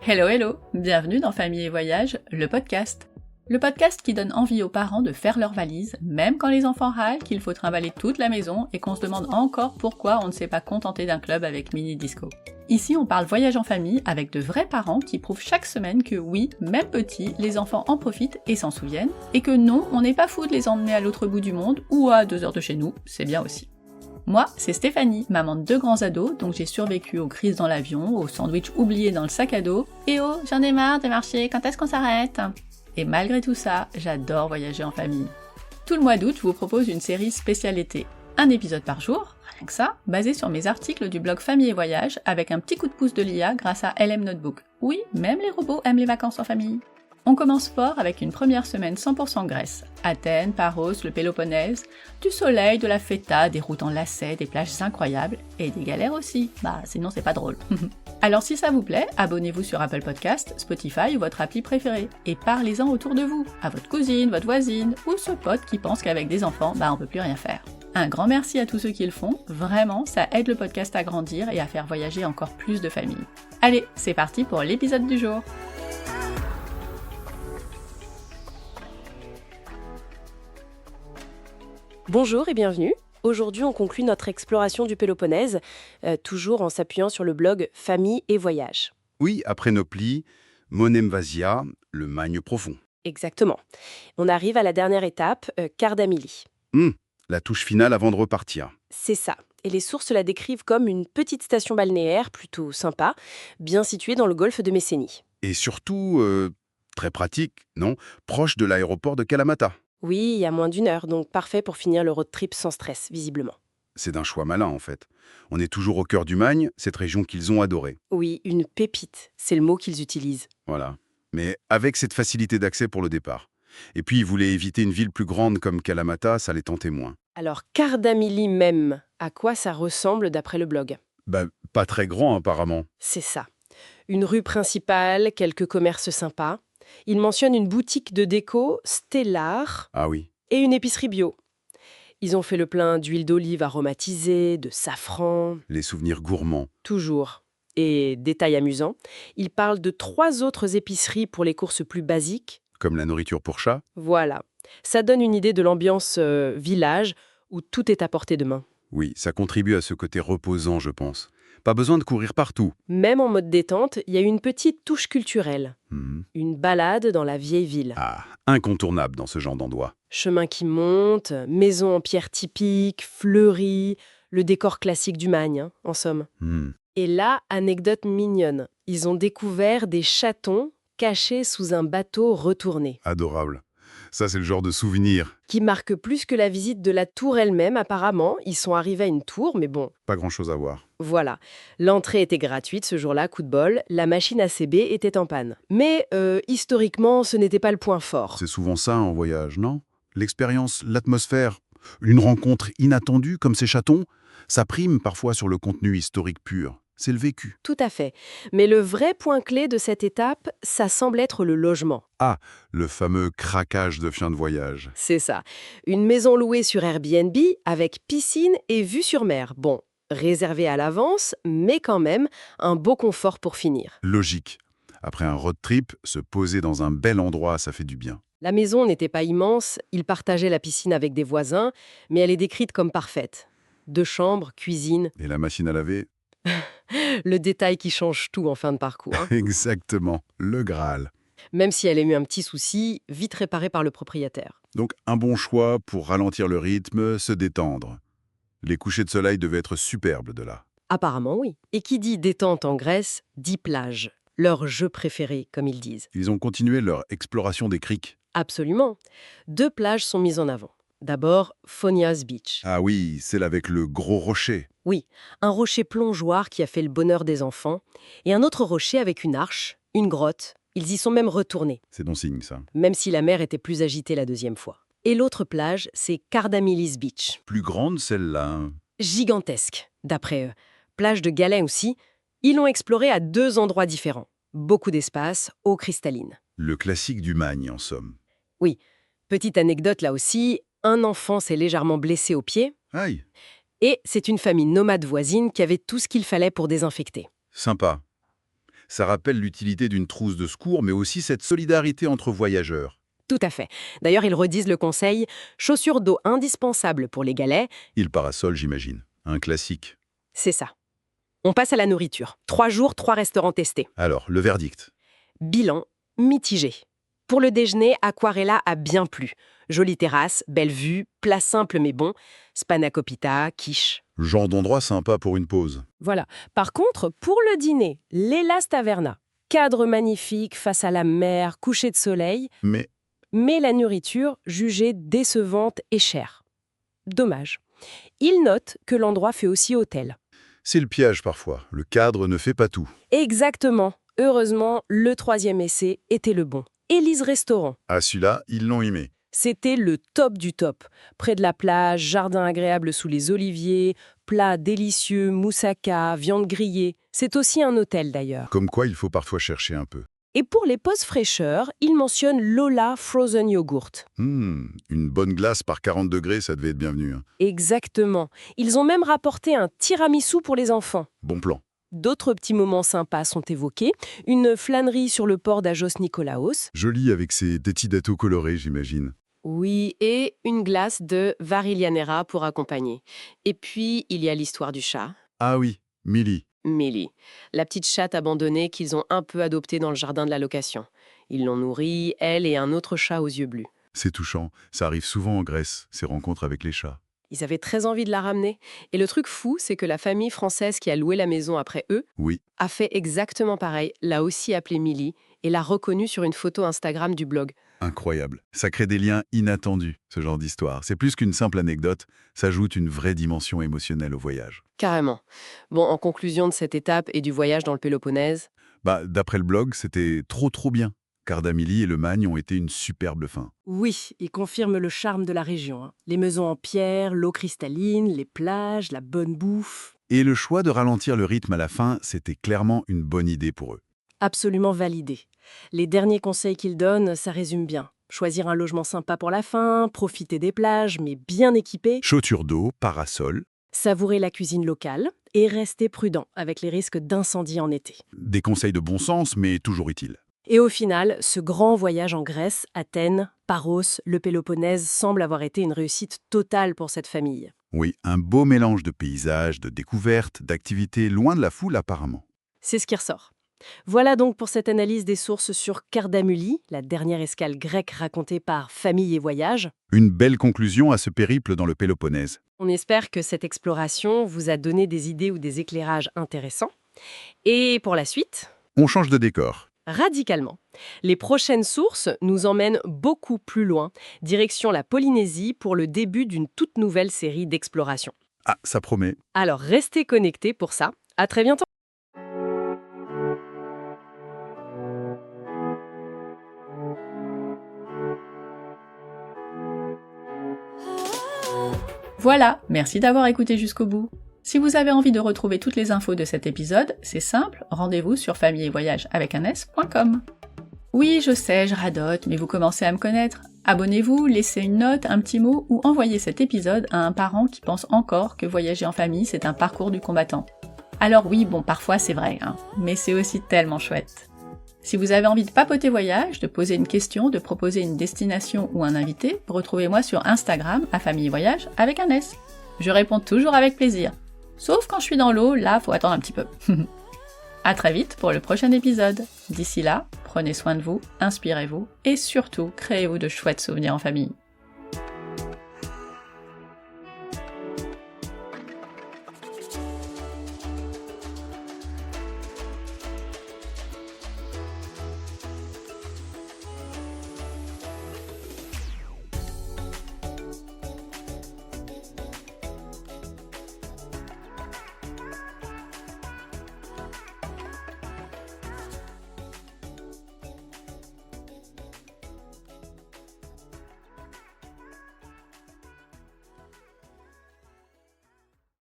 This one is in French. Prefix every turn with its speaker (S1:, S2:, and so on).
S1: Hello hello, bienvenue dans Famille et Voyage, le podcast. Le podcast qui donne envie aux parents de faire leurs valises, même quand les enfants râlent qu'il faut trimballer toute la maison et qu'on se demande encore pourquoi on ne s'est pas contenté d'un club avec mini disco. Ici on parle voyage en famille avec de vrais parents qui prouvent chaque semaine que oui, même petits, les enfants en profitent et s'en souviennent, et que non, on n'est pas fou de les emmener à l'autre bout du monde ou à 2 heures de chez nous, c'est bien aussi. Moi, c'est Stéphanie, maman de 2 grands ados, donc j'ai survécu aux crises dans l'avion, aux sandwichs oubliés dans le sac à dos, et oh, j'en ai marre de marcher, quand est-ce qu'on s'arrête ? Et malgré tout ça, j'adore voyager en famille. Tout le mois d'août, je vous propose une série spéciale été. Un épisode par jour, rien que ça, basé sur mes articles du blog Famille et Voyage, avec un petit coup de pouce de l'IA grâce à LM Notebook. Oui, même les robots aiment les vacances en famille. On commence fort avec une première semaine 100% Grèce. Athènes, Paros, le Péloponnèse, du soleil, de la feta, des routes en lacets, des plages incroyables, et des galères aussi. Sinon c'est pas drôle. Alors si ça vous plaît, abonnez-vous sur Apple Podcast, Spotify ou votre appli préférée, et parlez-en autour de vous, à votre cousine, votre voisine, ou ce pote qui pense qu'avec des enfants, on peut plus rien faire. Un grand merci à tous ceux qui le font, vraiment, ça aide le podcast à grandir et à faire voyager encore plus de familles. Allez, c'est parti pour l'épisode du jour.
S2: Bonjour et bienvenue. Aujourd'hui, on conclut notre exploration du Péloponnèse, toujours en s'appuyant sur le blog Famille et Voyage.
S3: Oui, après Nopli, Monemvasia, le Magne profond.
S2: Exactement. On arrive à la dernière étape, Kardamili.
S3: La touche finale avant de repartir.
S2: C'est ça. Et les sources la décrivent comme une petite station balnéaire plutôt sympa, bien située dans le golfe de Messénie.
S3: Et surtout, très pratique, non ? Proche de l'aéroport de Kalamata.
S2: Oui, il y a moins d'1 heure, donc parfait pour finir le road trip sans stress, visiblement.
S3: C'est d'un choix malin, en fait. On est toujours au cœur du Magne, cette région qu'ils ont adorée.
S2: Oui, une pépite, c'est le mot qu'ils utilisent.
S3: Voilà. Mais avec cette facilité d'accès pour le départ. Et puis, ils voulaient éviter une ville plus grande comme Kalamata, ça les tentait moins.
S2: Alors, Kardamili même, à quoi ça ressemble d'après le blog ?
S3: Pas très grand, apparemment.
S2: C'est ça. Une rue principale, quelques commerces sympas. Il mentionne une boutique de déco, Stellar,
S3: Ah oui.
S2: et une épicerie bio. Ils ont fait le plein d'huile d'olive aromatisée, de safran,
S3: Les souvenirs gourmands.
S2: toujours. Et détail amusant, ils parlent de 3 autres épiceries pour les courses plus basiques.
S3: Comme la nourriture pour chat.
S2: Voilà. Ça donne une idée de l'ambiance village où tout est à portée de main.
S3: Oui, ça contribue à ce côté reposant, je pense. Pas besoin de courir partout.
S2: Même en mode détente, il y a une petite touche culturelle. Une balade dans la vieille ville.
S3: Ah, incontournable dans ce genre d'endroit.
S2: Chemin qui monte, maison en pierre typique, fleurie, le décor classique du Magne, en somme. Et là, anecdote mignonne, ils ont découvert des chatons cachés sous un bateau retourné.
S3: Adorable. Ça, c'est le genre de souvenir.
S2: Qui marque plus que la visite de la tour elle-même, apparemment. Ils sont arrivés à une tour, mais bon,
S3: Pas grand-chose à voir.
S2: voilà. L'entrée était gratuite ce jour-là, coup de bol. La machine à CB était en panne. Mais historiquement, ce n'était pas le point fort.
S3: C'est souvent ça en voyage, non ? L'expérience, l'atmosphère, une rencontre inattendue comme ces chatons, ça prime parfois sur le contenu historique pur. C'est le vécu.
S2: Tout à fait. Mais le vrai point clé de cette étape, ça semble être le logement.
S3: Le fameux craquage de fin de voyage.
S2: C'est ça. Une maison louée sur Airbnb avec piscine et vue sur mer. Bon, réservée à l'avance, mais quand même, un beau confort pour finir.
S3: Logique. Après un road trip, se poser dans un bel endroit, ça fait du bien.
S2: La maison n'était pas immense, ils partageaient la piscine avec des voisins, mais elle est décrite comme parfaite. 2 chambres, cuisine,
S3: Et la machine à laver ?
S2: le détail qui change tout en fin de parcours.
S3: Exactement. Le Graal.
S2: Même si elle a eu un petit souci, vite réparé par le propriétaire.
S3: Donc un bon choix pour ralentir le rythme, se détendre. Les couchers de soleil devaient être superbes de là.
S2: Apparemment, oui. Et qui dit détente en Grèce, dit plage. Leur jeu préféré, comme ils disent.
S3: Ils ont continué leur exploration des criques.
S2: Absolument. 2 plages sont mises en avant. D'abord, Phonias Beach.
S3: Ah oui, celle avec le gros rocher.
S2: Oui, un rocher plongeoir qui a fait le bonheur des enfants, et un autre rocher avec une arche, une grotte. Ils y sont même retournés,
S3: C'est bon signe, ça.
S2: même si la mer était plus agitée la 2e fois. Et l'autre plage, c'est Kardamilis Beach.
S3: Plus grande, celle-là.
S2: Gigantesque, d'après eux. Plage de galets aussi. Ils l'ont exploré à 2 endroits différents. Beaucoup d'espace, eau cristalline.
S3: Le classique du Magne, en somme.
S2: Oui, petite anecdote là aussi, un enfant s'est légèrement blessé au pied,
S3: Aïe,
S2: et c'est une famille nomade voisine qui avait tout ce qu'il fallait pour désinfecter.
S3: sympa. Ça rappelle l'utilité d'une trousse de secours, mais aussi cette solidarité entre voyageurs.
S2: Tout à fait. D'ailleurs, ils redisent le conseil, chaussures d'eau indispensables pour les galets,
S3: Et le parasol, j'imagine. Un classique.
S2: c'est ça. On passe à la nourriture. 3 jours, 3 restaurants testés.
S3: Alors, le verdict.
S2: Bilan mitigé. Pour le déjeuner, Aquarella a bien plu. Jolie terrasse, belle vue, plat simple mais bon, spanakopita, quiche.
S3: Genre d'endroit sympa pour une pause.
S2: Voilà. Par contre, pour le dîner, l'Hélas Taverna. Cadre magnifique, face à la mer, coucher de soleil,
S3: Mais
S2: mais la nourriture jugée décevante et chère. Dommage. Il note que l'endroit fait aussi hôtel.
S3: c'est le piège parfois. Le cadre ne fait pas tout.
S2: Exactement. Heureusement, le 3e essai était le bon. Élise Restaurant.
S3: Ah, celui-là, ils l'ont aimé.
S2: C'était le top du top. Près de la plage, jardin agréable sous les oliviers, plats délicieux, moussaka, viande grillée. C'est aussi un hôtel d'ailleurs.
S3: Comme quoi, il faut parfois chercher un peu.
S2: Et pour les pauses fraîcheur, il mentionne Lola Frozen Yogurt.
S3: Une bonne glace par 40 degrés, ça devait être bienvenu. Hein.
S2: Exactement. Ils ont même rapporté un tiramisu pour les enfants.
S3: Bon plan.
S2: D'autres petits moments sympas sont évoqués. Une flânerie sur le port d'Ajos Nikolaos.
S3: Joli avec ses datos colorés, j'imagine.
S2: Oui, et une glace de Varillanera pour accompagner. Et puis, il y a l'histoire du chat,
S3: Ah oui, Millie.
S2: Millie, la petite chatte abandonnée qu'ils ont un peu adoptée dans le jardin de la location. Ils l'ont nourrie, elle et un autre chat aux yeux bleus.
S3: C'est touchant. Ça arrive souvent en Grèce, ces rencontres avec les chats.
S2: Ils avaient très envie de la ramener. Et le truc fou, c'est que la famille française qui a loué la maison après eux
S3: Oui,
S2: a fait exactement pareil, l'a aussi appelée Millie et l'a reconnue sur une photo Instagram du blog.
S3: incroyable. Ça crée des liens inattendus, ce genre d'histoire. C'est plus qu'une simple anecdote, ça ajoute une vraie dimension émotionnelle au voyage.
S2: Carrément. Bon, en conclusion de cette étape et du voyage dans le Péloponnèse,
S3: D'après le blog, c'était trop bien. Cardamilly et le Magne ont été une superbe fin.
S2: oui, il confirme le charme de la région. Les maisons en pierre, l'eau cristalline, les plages, la bonne bouffe.
S3: Et le choix de ralentir le rythme à la fin, c'était clairement une bonne idée pour eux.
S2: Absolument validé. Les derniers conseils qu'il donne, ça résume bien. Choisir un logement sympa pour la fin, profiter des plages, mais bien équipé,
S3: Chaussures d'eau, parasol,
S2: savourer la cuisine locale et rester prudent avec les risques d'incendie en été.
S3: des conseils de bon sens, mais toujours utiles.
S2: Et au final, ce grand voyage en Grèce, Athènes, Paros, le Péloponnèse semble avoir été une réussite totale pour cette famille.
S3: Oui, un beau mélange de paysages, de découvertes, d'activités loin de la foule apparemment.
S2: C'est ce qui ressort. Voilà donc pour cette analyse des sources sur Cardamully, la dernière escale grecque racontée par Famille et Voyage.
S3: Une belle conclusion à ce périple dans le Péloponnèse.
S2: On espère que cette exploration vous a donné des idées ou des éclairages intéressants. Et pour la suite,
S3: On change de décor.
S2: radicalement. Les prochaines sources nous emmènent beaucoup plus loin, direction la Polynésie pour le début d'une toute nouvelle série d'exploration.
S3: Ah, ça promet.
S2: Alors restez connectés pour ça. À très bientôt.
S1: Voilà, merci d'avoir écouté jusqu'au bout. Si vous avez envie de retrouver toutes les infos de cet épisode, c'est simple, rendez-vous sur familleetvoyage.com. Oui, je sais, je radote, mais vous commencez à me connaître. Abonnez-vous, laissez une note, un petit mot ou envoyez cet épisode à un parent qui pense encore que voyager en famille, c'est un parcours du combattant. Alors oui, bon, parfois c'est vrai, mais c'est aussi tellement chouette. Si vous avez envie de papoter voyage, de poser une question, de proposer une destination ou un invité, retrouvez-moi sur Instagram à Famille et Voyage avec un S. Je réponds toujours avec plaisir. Sauf quand je suis dans l'eau, là, faut attendre un petit peu. À très vite pour le prochain épisode. D'ici là, prenez soin de vous, inspirez-vous et surtout, créez-vous de chouettes souvenirs en famille.